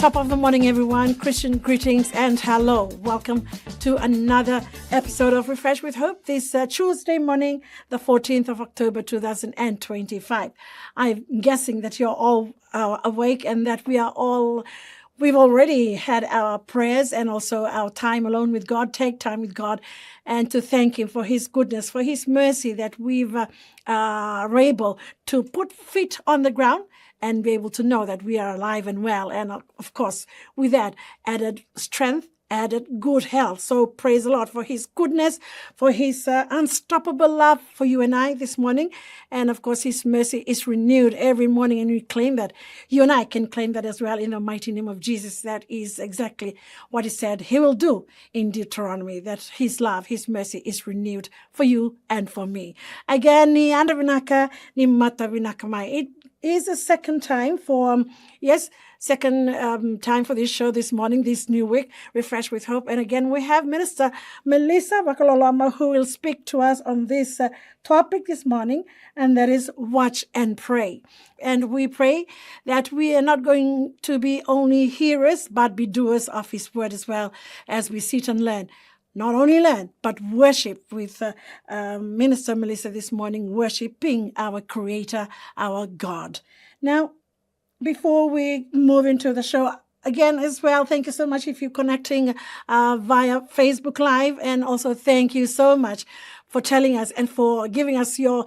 Top of the morning, everyone. Christian greetings and hello. Welcome to another episode of Refresh with Hope this Tuesday morning, the 14th of October, 2025. I'm guessing that you're all awake and that we've already had our prayers and also our time alone with God. Take time with God and to thank Him for His goodness, for His mercy that we've are able to put feet on the ground and be able to know that we are alive and well. And of course, with that, added strength, added good health. So praise the Lord for His goodness, for His unstoppable love for you and I this morning. And of course, His mercy is renewed every morning. And we claim that. You and I can claim that as well in the mighty name of Jesus. That is exactly what He said He will do in Deuteronomy, that His love, His mercy is renewed for you and for me. Again, ni anda vinaka, ni mata vinaka mai. It is a second time for, second time for this show this morning, this new week, Refresh with Hope. And again, we have Minister Melissa Vakaloloma who will speak to us on this topic this morning, and that is watch and pray. And we pray that we are not going to be only hearers, but be doers of His word as well as we sit and learn. Not only learn, but worship with Minister Melissa this morning, worshiping our Creator, our God. Now, before we move into the show, again as well, thank you so much if you're connecting via Facebook Live. And also thank you so much for telling us and for giving us your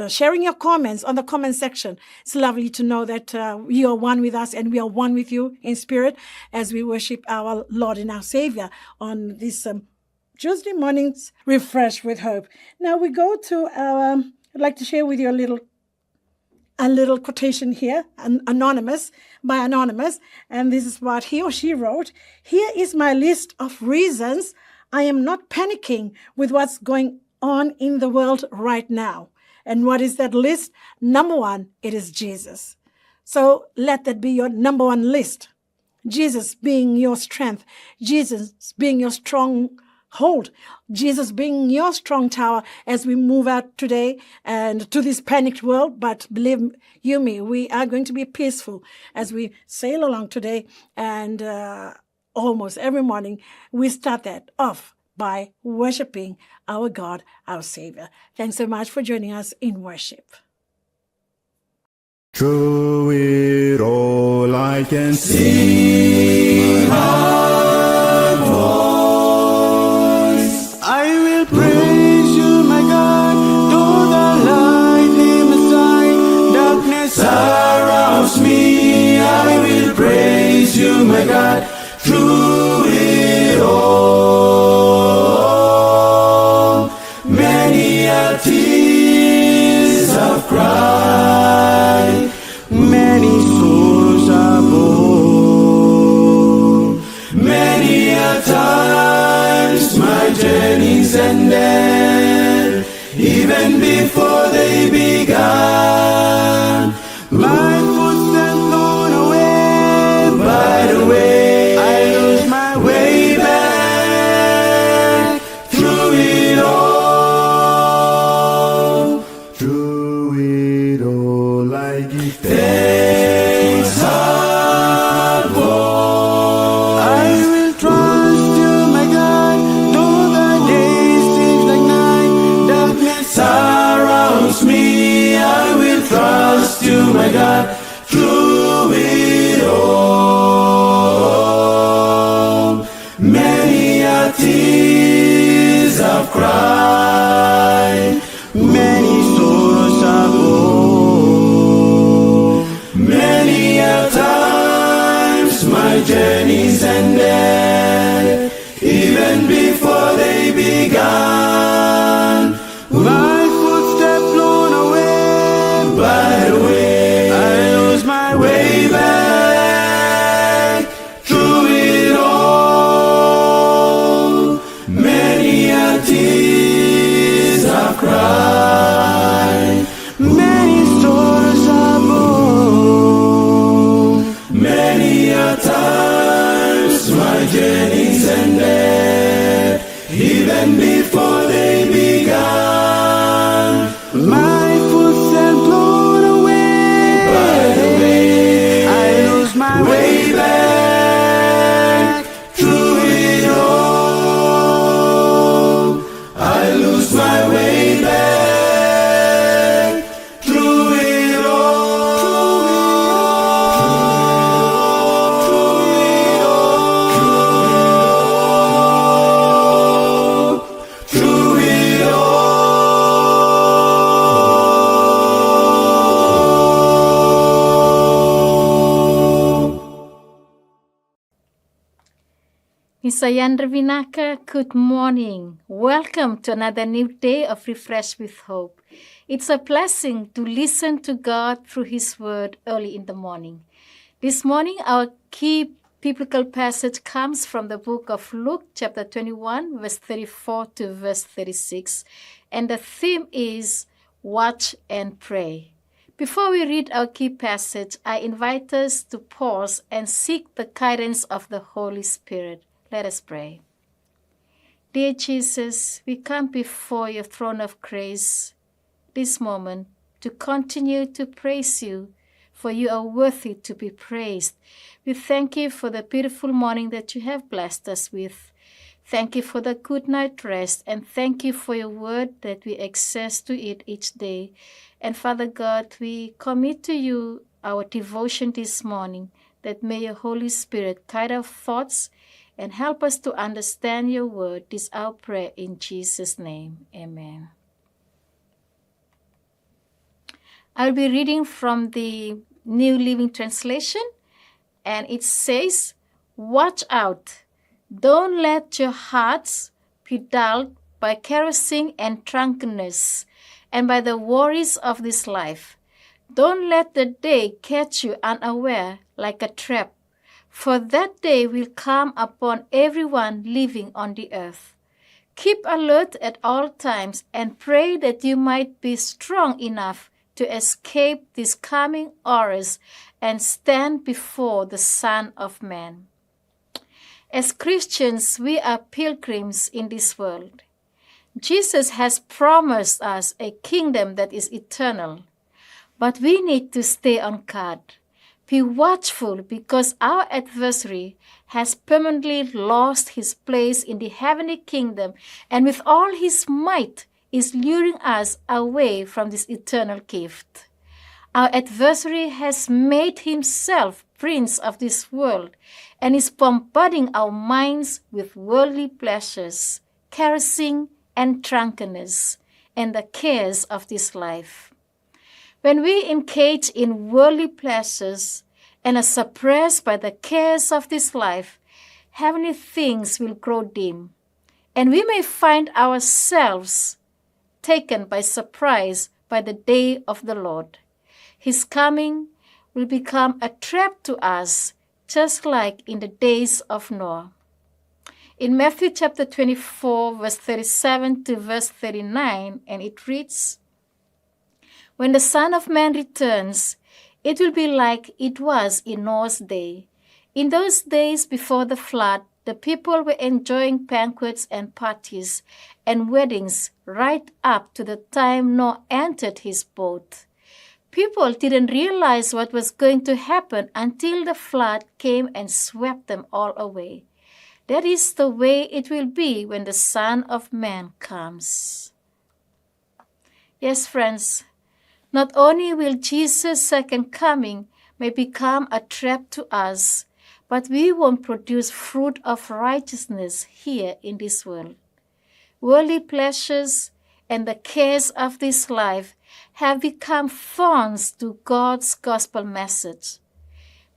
sharing your comments on the comment section. It's lovely to know that you are one with us and we are one with you in spirit as we worship our Lord and our Savior on this Tuesday morning's Refresh with Hope. Now we go to our, I'd like to share with you a little quotation here, anonymous, and this is what he or she wrote. Here is my list of reasons I am not panicking with what's going on in the world right now. And what is that list? Number one, it is Jesus. So let that be your number one list. Jesus being your strength. Jesus being your stronghold. Jesus being your strong tower as we move out today and to this panicked world. But believe you me, we are going to be peaceful as we sail along today. And almost every morning we start that off by worshiping our God, our Savior. Thanks so much for joining us in worship. Through it all I can sing my voice. I will praise you, my God, though the light in the sky, darkness surrounds me. I will praise you, my God, through it all. Tears of cry, many souls are born. Many a times my journeys ended, even before they began. My footsteps blown away by the way. I lose my way back through it all. Thanks are born. I will trust you, my God, though the day seems like night, darkness surrounds me. I will trust you, my God, through it all. Many a tears of cry, many sorrows are born. Many a times my journeys ended, even before they began. My footsteps blown away by the way. I lose my way back through it all. Many a tears of cry, many sorrows are born. Many a times my journeys ended, even before they began. My footsteps blown away by the way. I lose my way back Miss Ayandra Vinaka, good morning. Welcome to another new day of Refresh with Hope. It's a blessing to listen to God through His Word early in the morning. This morning, our key biblical passage comes from the book of Luke, chapter 21, verse 34 to verse 36, and the theme is Watch and Pray. Before we read our key passage, I invite us to pause and seek the guidance of the Holy Spirit. Let us pray. Dear Jesus, we come before your throne of grace this moment to continue to praise you, for you are worthy to be praised. We thank you for the beautiful morning that you have blessed us with. Thank you for the good night rest, and thank you for your word that we access to it each day. And Father God, we commit to you our devotion this morning, that may your Holy Spirit guide our thoughts and help us to understand your word. This is our prayer in Jesus' name. Amen. I'll be reading from the New Living Translation, and it says, "Watch out. Don't let your hearts be dulled by carousing and drunkenness, and by the worries of this life. Don't let the day catch you unaware like a trap, for that day will come upon everyone living on the earth. Keep alert at all times and pray that you might be strong enough to escape these coming horrors and stand before the Son of Man." As Christians, we are pilgrims in this world. Jesus has promised us a kingdom that is eternal, but we need to stay on guard. Be watchful, because our adversary has permanently lost his place in the heavenly kingdom, and with all his might is luring us away from this eternal gift. Our adversary has made himself prince of this world and is bombarding our minds with worldly pleasures, carousing and drunkenness, and the cares of this life. When we engage in worldly pleasures and are suppressed by the cares of this life, heavenly things will grow dim, and we may find ourselves taken by surprise by the day of the Lord. His coming will become a trap to us, just like in the days of Noah. In Matthew chapter 24, verse 37 to verse 39, and it reads, "When the Son of Man returns, it will be like it was in Noah's day. In those days before the flood, the people were enjoying banquets and parties and weddings right up to the time Noah entered his boat. People didn't realize what was going to happen until the flood came and swept them all away. That is the way it will be when the Son of Man comes." Yes, friends, not only will Jesus' second coming may become a trap to us, but we won't produce fruit of righteousness here in this world. Worldly pleasures and the cares of this life have become thorns to God's gospel message.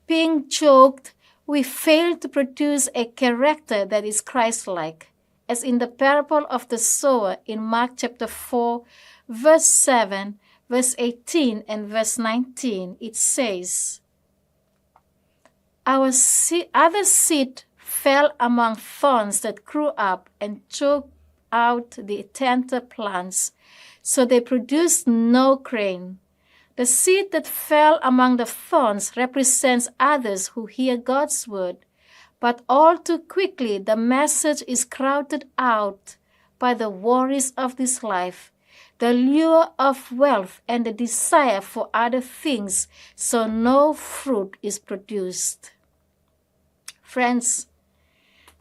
Being choked, we fail to produce a character that is Christ-like, as in the parable of the sower in Mark chapter 4, verse 7, verse 18, and verse 19. It says, "Other seed fell among thorns that grew up and choked out the tender plants, so they produced no grain. The seed that fell among the thorns represents others who hear God's word, but all too quickly the message is crowded out by the worries of this life, the lure of wealth, and the desire for other things, so no fruit is produced." Friends,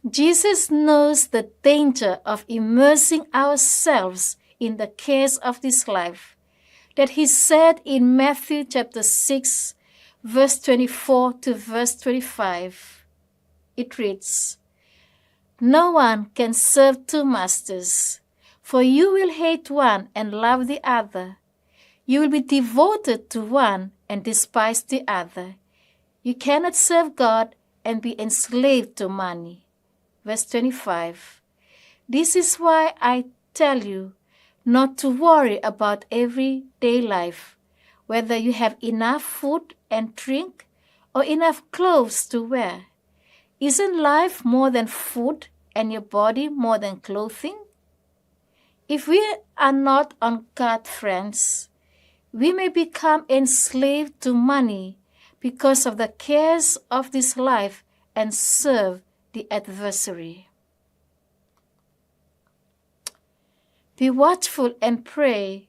Jesus knows the danger of immersing ourselves in the cares of this life, that he said in Matthew chapter 6, verse 24 to verse 25. It reads, "No one can serve two masters, for you will hate one and love the other. You will be devoted to one and despise the other. You cannot serve God and be enslaved to money." verse 25. This is why I tell you not to worry about everyday life, whether you have enough food and drink or enough clothes to wear. Isn't life more than food and your body more than clothing? If we are not on guard, friends, we may become enslaved to money because of the cares of this life and serve the adversary. Be watchful and pray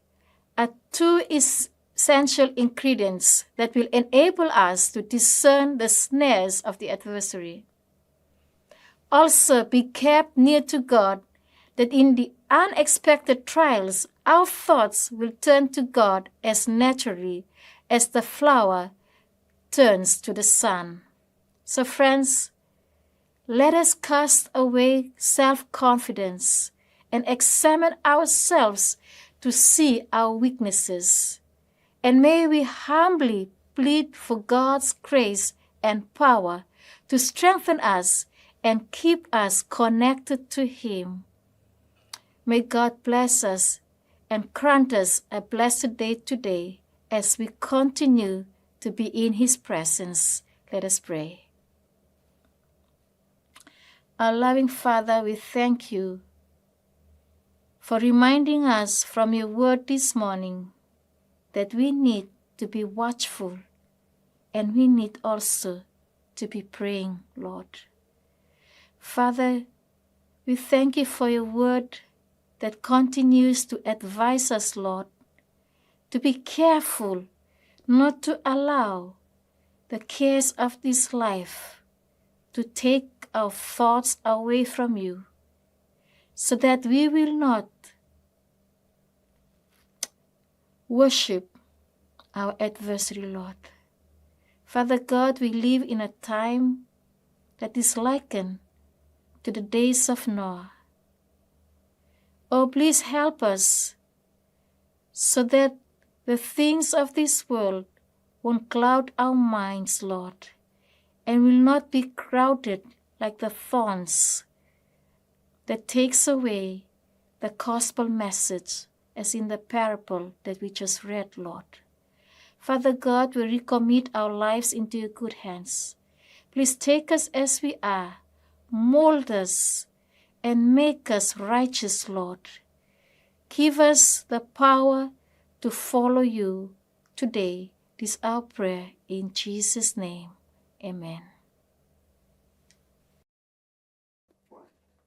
are two essential ingredients that will enable us to discern the snares of the adversary. Also, be kept near to God, that in the unexpected trials, our thoughts will turn to God as naturally as the flower turns to the sun. So, friends, let us cast away self-confidence and examine ourselves to see our weaknesses. And may we humbly plead for God's grace and power to strengthen us and keep us connected to Him. May God bless us and grant us a blessed day today as we continue to be in His presence. Let us pray. Our loving Father, we thank you for reminding us from your word this morning that we need to be watchful and we need also to be praying, Lord. Father, we thank you for your word that continues to advise us, Lord, to be careful not to allow the cares of this life to take our thoughts away from you, so that we will not worship our adversary, Lord. Father God, we live in a time that is likened to the days of Noah. Oh, please help us so that the things of this world won't cloud our minds, Lord, and will not be crowded like the thorns that takes away the gospel message, as in the parable that we just read, Lord. Father God, we recommit our lives into your good hands. Please take us as we are, mold us, and make us righteous, Lord. Give us the power to follow you today. This is our prayer in Jesus' name. Amen.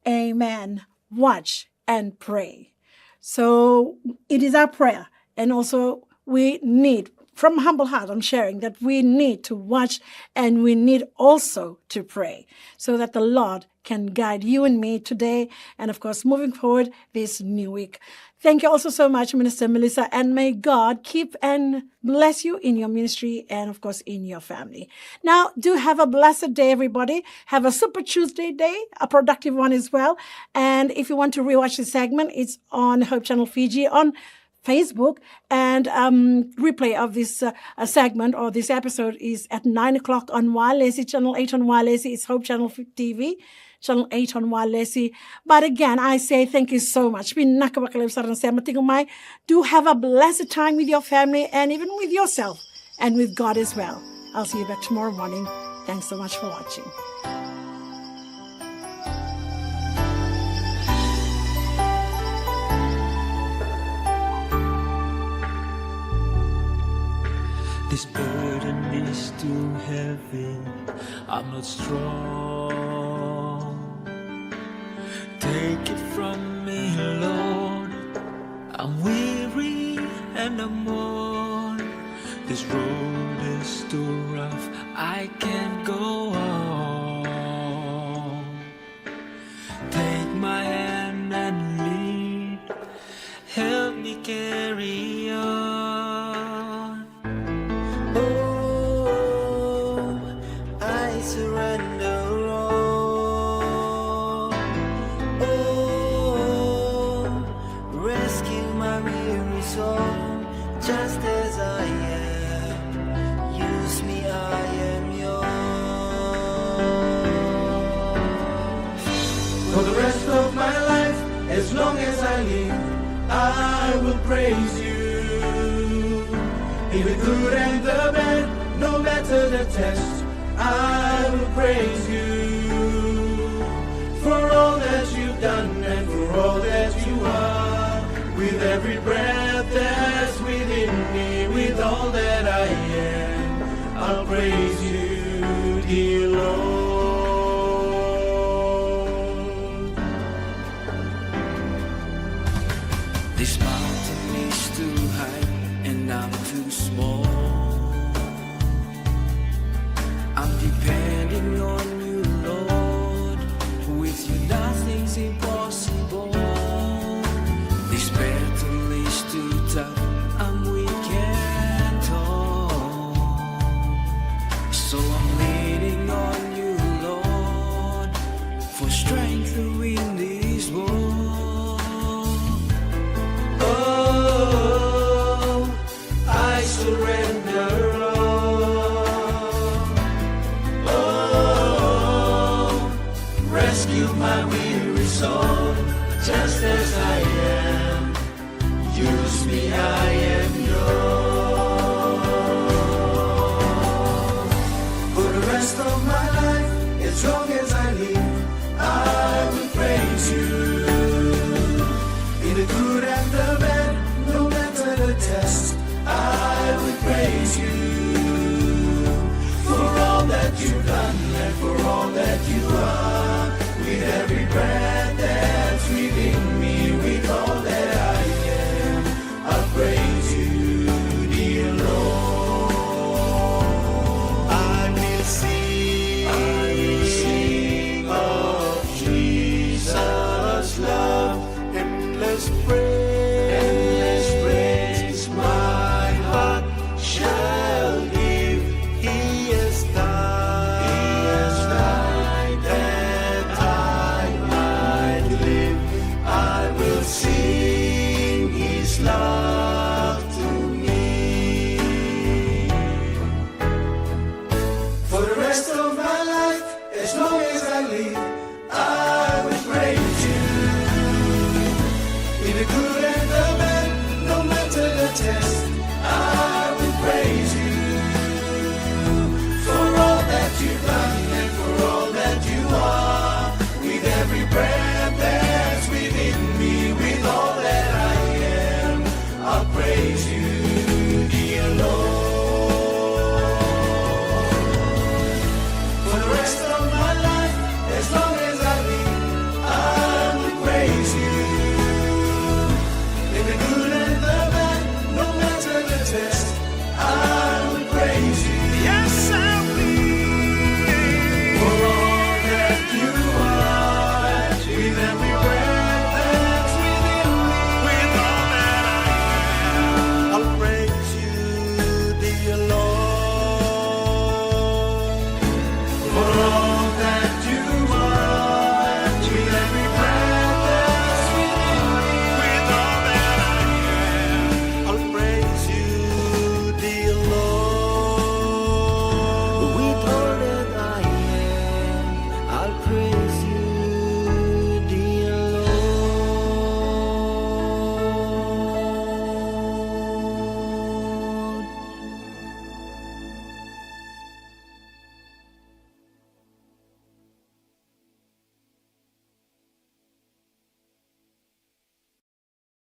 Amen. Watch and pray. So it is our prayer. And also we need, from humble heart, I'm sharing that we need to watch and we need also to pray so that the Lord can guide you and me today and, of course, moving forward this new week. Thank you also so much, Minister Melissa, and may God keep and bless you in your ministry and, of course, in your family. Now, do have a blessed day, everybody. Have a Super Tuesday day, a productive one as well. And if you want to rewatch the segment, it's on Hope Channel Fiji on Facebook, and replay of this segment or this episode is at 9 o'clock on Walesi, Channel 8 on Walesi. It's Hope Channel TV, Channel 8 on Walesi. But again, I say thank you so much. Do have a blessed time with your family and even with yourself and with God as well. I'll see you back tomorrow morning. Thanks so much for watching. This burden is too heavy, I'm not strong. Take it from me, Lord, I'm weary and I'm worn. This road is too rough, I can't go on. Take my hand and lead, help me carry on. Just as I am, use me, I am yours. As long as I live, I will praise you. In the good and the bad, no matter the test, I will praise you. For all that you've done and for all that you are. With every breath that's within me, with all that I am, I'll praise you, dear Lord. This mountain is too high and I'm too small. I'm depending on you, Lord. With you nothing's impossible. This battle is too tough, I'm weak and tall. So I'm leaning on you, Lord, for strength to win this war. Oh, I surrender all. Oh, rescue my weary soul, just as I am. Use me, I am yours. For the rest of my life, as long